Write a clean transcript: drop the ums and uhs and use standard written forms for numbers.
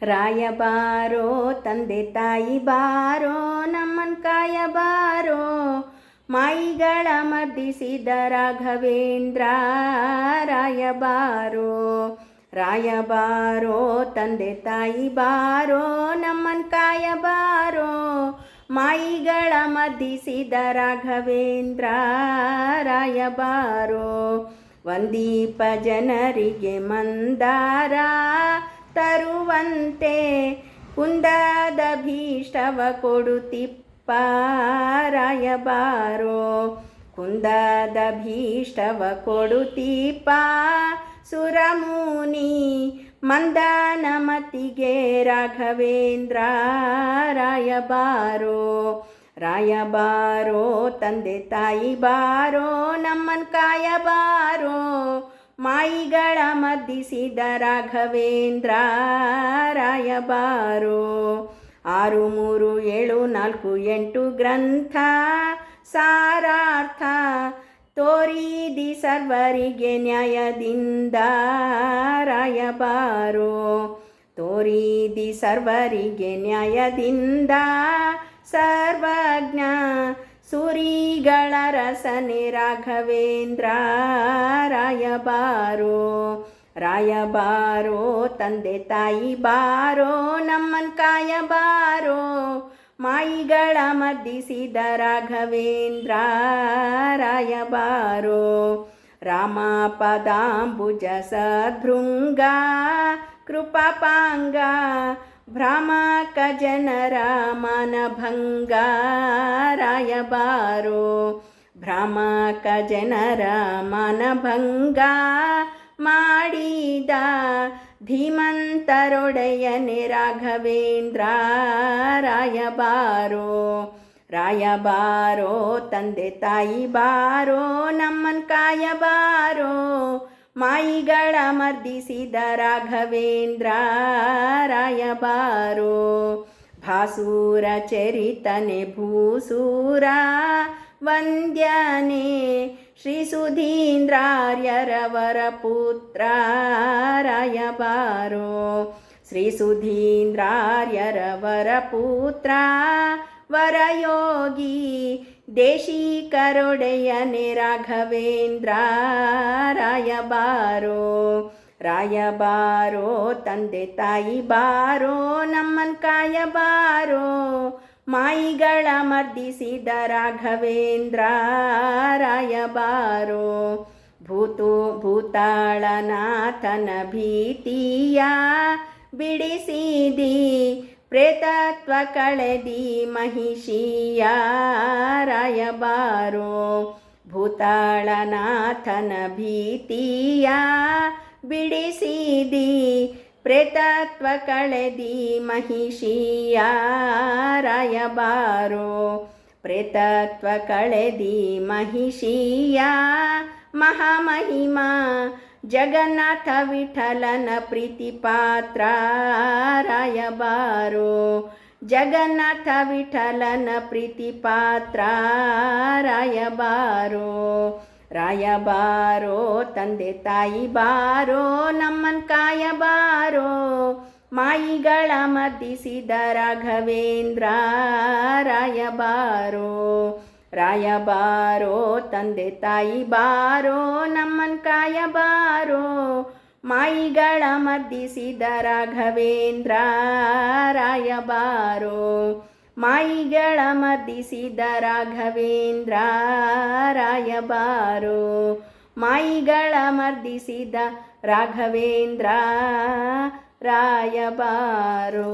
ರಾಯಬಾರೋ ತಂದೆ ತಾಯಿ ಬಾರೋ ನಮ್ಮನ್ ಕಾಯಬಾರೋ ಮಾಯಿಗಳ ಮರ್ದಿಸಿದ ರಾಘವೇಂದ್ರ ರಾಯಬಾರೋ ರಾಯಬಾರೋ ತಂದೆ ತಾಯಿ ಬಾರೋ ನಮ್ಮನ್ ಕಾಯಬಾರೋ ಮಾಯಿಗಳ ಮರ್ದಿಸಿದ ರಾಘವೇಂದ್ರ ರಾಯಬಾರೋ ಒಂದೀಪ ಜನರಿಗೆ ಮಂದಾರ ತರುವಂತೆ ಕುಂದದ ಭೀಷ್ಟವ ಕೊಡುತ್ತಿಪ್ಪ ರಾಯಬಾರೋ ಕುಂದದ ಭೀಷ್ಟವ ಕೊಡುತ್ತೀಪ ಸುರಮುನಿ ಮಂದನಮತಿಗೆ ರಾಘವೇಂದ್ರ ರಾಯಬಾರೋ ರಾಯಬಾರೋ ತಂದೆ ತಾಯಿ ಬಾರೋ ನಮ್ಮನ್ ಕಾಯಬಾರೋ ಮಾಯಿಗಳ ಮರ್ದಿಸಿದ ರಾಘವೇಂದ್ರ ರಾಯಬಾರೋ 6 3 7 4 8 ಗ್ರಂಥ ಸಾರಾರ್ಥ ತೋರಿದಿ ಸರ್ವರಿಗೆ ನ್ಯಾಯದಿಂದ ರಾಯಬಾರೋ ತೋರಿದಿ ಸರ್ವರಿಗೆ ನ್ಯಾಯದಿಂದ ಸರ್ವಜ್ಞ ಸುರಿಗಳ ರಸನೆ ರಾಘವೇಂದ್ರ ರಾಯಬಾರೋ ರಾಯಬಾರೋ ತಂದೆ ತಾಯಿ ಬಾರೋ ನಮ್ಮನ್ ಕಾಯಬಾರೋ ಮಾಯಿಗಳ ಮರ್ದಿಸಿದ ರಾಘವೇಂದ್ರ ರಾಯಬಾರೋ ರಾಮ ಪದಾಂಬುಜ ಸದ್ಭೃಂಗ ಕೃಪಾಪಾಂಗ ಭ್ರಾಮಕ ಜನರ ಮನಭಂಗ ರಾಯಬಾರೋ ಭ್ರಾಮಕ ಜನರ ಮನಭಂಗ ಮಾಡಿದ ಧೀಮಂತರೊಡೆಯನೆ ರಾಘವೇಂದ್ರ ರಾಯಬಾರೋ ರಾಯಬಾರೋ ತಂದೆ ತಾಯಿ ಬಾರೋ ನಮ್ಮನ್ ಕಾಯಬಾರೋ ಮಾಯಿಗಳ ಮರ್ದಿಸಿದ ರಾಘವೇಂದ್ರ ರಾಯಬಾರೋ ಭಾಸೂರ ಚರಿತನೆ ಭೂಸೂರ ವಂದ್ಯನೆ ಶ್ರೀ ಸುಧೀಂದ್ರಾರ್ಯರವರ ಪುತ್ರ ರಾಯಬಾರೋ ಶ್ರೀ ಸುಧೀಂದ್ರಾರ್ಯರವರ ಪುತ್ರ ವರಯೋಗಿ ದೇಶಿಕರೊಡೆಯನೆ ರಾಘವೇಂದ್ರ ರಾಯಬಾರೋ ರಾಯಬಾರೋ ತಂದೆ ತಾಯಿ ಬಾರೋ ನಮ್ಮನ್ ಕಾಯಬಾರೋ ಮಾಯಿಗಳ ಮರ್ದಿಸಿದ ರಾಘವೇಂದ್ರ ರಾಯಬಾರೋ ಭೂತಾಳನಾಥನ ಭೀತಿಯ ಬಿಡಿಸಿದಿ ಪ್ರೇತತ್ವ ಕಳೆದಿ ಮಹಿಷಿಯ ರಾಯಬಾರೋ ಭೂತಾಳನಾಥನ ಭೀತಿಯ ಬಿಡಿಸಿದಿ ಪ್ರೇತತ್ವ ಕಳೆದಿ ಮಹಿಷಿಯ ರಾಯಬಾರೋ ಪ್ರೇತತ್ವ ಕಳೆದಿ ಮಹಿಷಿಯ ಮಹಾಮಹಿಮಾ ಜಗನ್ನಾಥ ವಿಠಲನ ಪ್ರೀತಿಪಾತ್ರ ರಾಯಬಾರೋ ಜಗನ್ನಾಥ ವಿಠಲನ ಪ್ರೀತಿಪಾತ್ರ ರಾಯಬಾರೋ ರಾಯಬಾರೋ ತಂದೆ ತಾಯಿ ಬಾರೋ ನಮ್ಮನ್ ಕಾಯಬಾರೋ ಮಾಯಿಗಳ ಮರ್ದಿಸಿದ ರಾಘವೇಂದ್ರ ರಾಯಬಾರೋ ರಾಯಬಾರೋ ತಂದೆ ತಾಯಿ ಬಾರೋ ನಮ್ಮನ್ ಕಾಯಬಾರೋ ಮಾಯಿಗಳ ಮರ್ದಿಸಿದ ರಾಘವೇಂದ್ರ ರಾಯಬಾರೋ ಮಾಯಿಗಳ ಮರ್ದಿಸಿದ ರಾಘವೇಂದ್ರ ರಾಯಬಾರೋ ಮಾಯಿಗಳ ಮರ್ದಿಸಿದ ರಾಘವೇಂದ್ರ ರಾಯಬಾರೋ.